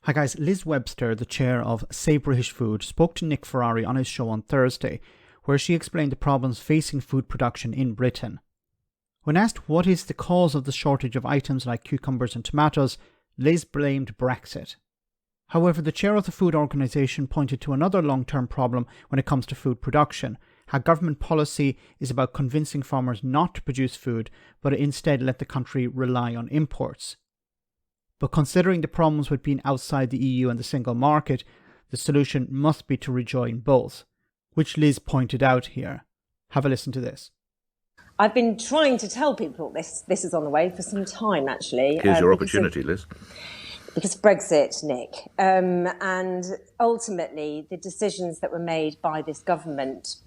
Hi guys, Liz Webster, the chair of Save British Food, spoke to Nick Ferrari on his show on Thursday, where she explained the problems facing food production in Britain. When asked what is the cause of the shortage of items like cucumbers and tomatoes, Liz blamed Brexit. However, the chair of the food organisation pointed to another long-term problem when it comes to food production, how government policy is about convincing farmers not to produce food, but instead let the country rely on imports. But considering the problems with being outside the EU and the single market, the solution must be to rejoin both, which Liz pointed out here. Have a listen to this. I've been trying to tell people this is on the way for some time, actually. Here's your opportunity, Liz. Because of Brexit, Nick. And ultimately, the decisions that were made by this government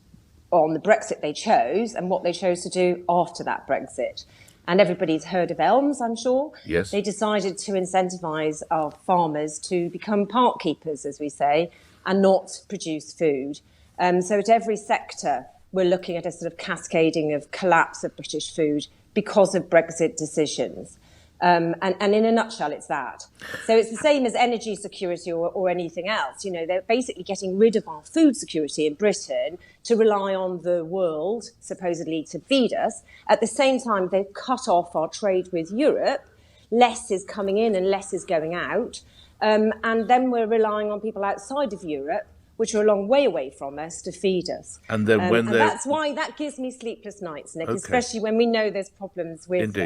on the Brexit they chose and what they chose to do after that Brexit. And everybody's heard of ELMS, I'm sure. Yes. They decided to incentivise our farmers to become park keepers, as we say, and not produce food. So at every sector, we're looking at a sort of cascading of collapse of British food because of Brexit decisions. And in a nutshell, it's that. So it's the same as energy security or anything else. You know, they're basically getting rid of our food security in Britain to rely on the world, supposedly, to feed us. At the same time, they've cut off our trade with Europe. Less is coming in and less is going out. And then we're relying on people outside of Europe, which are a long way away from us, to feed us. And then when and that's why that gives me sleepless nights, Nick, especially when we know there's problems with,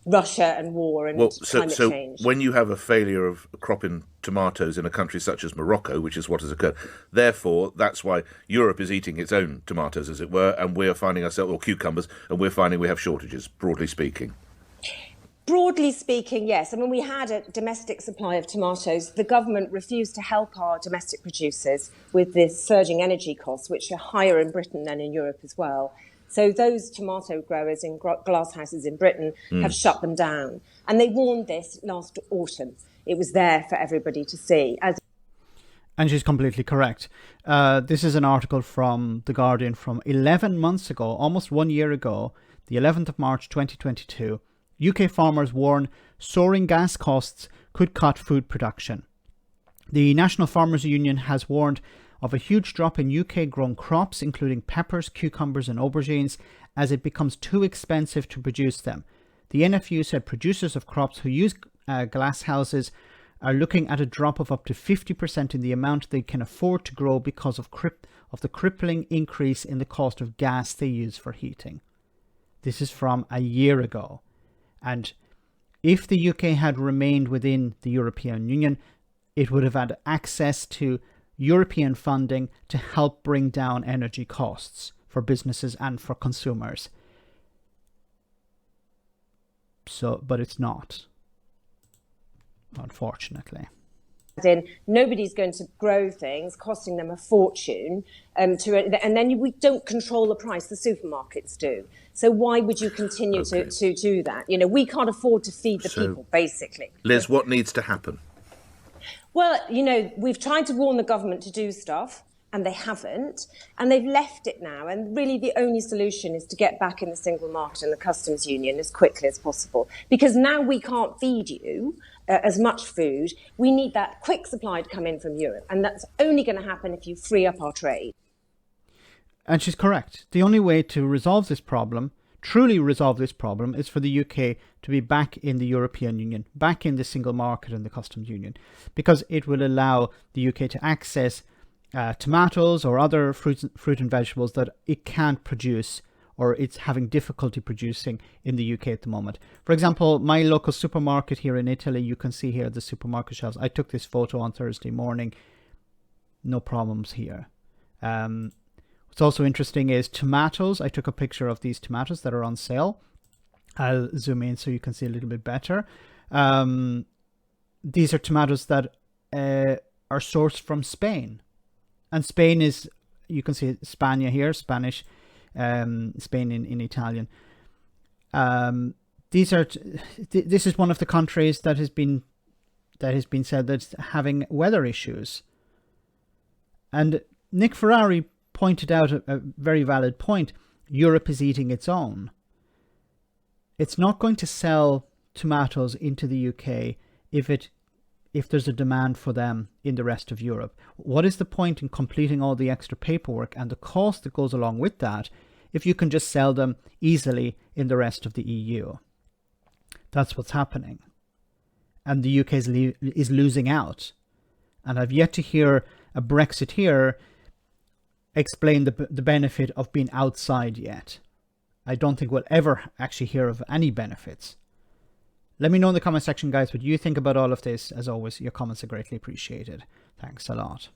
Russia and war and climate change. When you have a failure of cropping tomatoes in a country such as Morocco, which is what has occurred, therefore, that's why Europe is eating its own tomatoes, as it were, and we're finding ourselves, or cucumbers, and we're finding we have shortages, broadly speaking. Broadly speaking, yes. I mean, we had a domestic supply of tomatoes. The government refused to help our domestic producers with the surging energy costs, which are higher in Britain than in Europe as well. So those tomato growers in glasshouses in Britain have shut them down. And they warned this last autumn. It was there for everybody to see. And she's completely correct. This is an article from The Guardian from 11 months ago, almost 1 year ago, the 11th of March 2022. UK farmers warn soaring gas costs could cut food production. The National Farmers Union has warned of a huge drop in UK-grown crops, including peppers, cucumbers and aubergines, as it becomes too expensive to produce them. The NFU said producers of crops who use glass houses are looking at a drop of up to 50% in the amount they can afford to grow because of the crippling increase in the cost of gas they use for heating. This is from a year ago. And if the UK had remained within the European Union, it would have had access to European funding to help bring down energy costs for businesses and for consumers. But it's not, unfortunately. Nobody's going to grow things costing them a fortune, and then we don't control the price. The supermarkets do. So why would you continue to do that? You know, we can't afford to feed the people, basically. Liz, what needs to happen? Well, you know, we've tried to warn the government to do stuff, and they haven't, and they've left it now. And really the only solution is to get back in the single market and the customs union as quickly as possible. Because now we can't feed you as much food. We need that quick supply to come in from Europe, and that's only going to happen if you free up our trade. And she's correct. The only way to resolve this problem, truly resolve this problem, is for the UK to be back in the European Union, back in the single market and the customs union, because it will allow the UK to access tomatoes or other fruit and vegetables that it can't produce, or it's having difficulty producing in the UK at the moment. For example, my local supermarket here in Italy, you can see here the supermarket shelves. I took this photo on Thursday morning. No problems here. What's also interesting is tomatoes. I took a picture of these tomatoes that are on sale. I'll zoom in so you can see a little bit better. These are tomatoes that are sourced from Spain. And Spain is, you can see Spania here, Spanish, Spain in Italian. This is one of the countries that has been said that's having weather issues. And Nick Ferrari pointed out a very valid point. Europe is eating its own. It's not going to sell tomatoes into the UK if if there's a demand for them in the rest of Europe? What is the point in completing all the extra paperwork and the cost that goes along with that if you can just sell them easily in the rest of the EU? That's what's happening. And the UK is losing out. And I've yet to hear a Brexiteer explain the benefit of being outside yet. I don't think we'll ever actually hear of any benefits. Let me know in the comment section, guys, what you think about all of this. As always, your comments are greatly appreciated. Thanks a lot.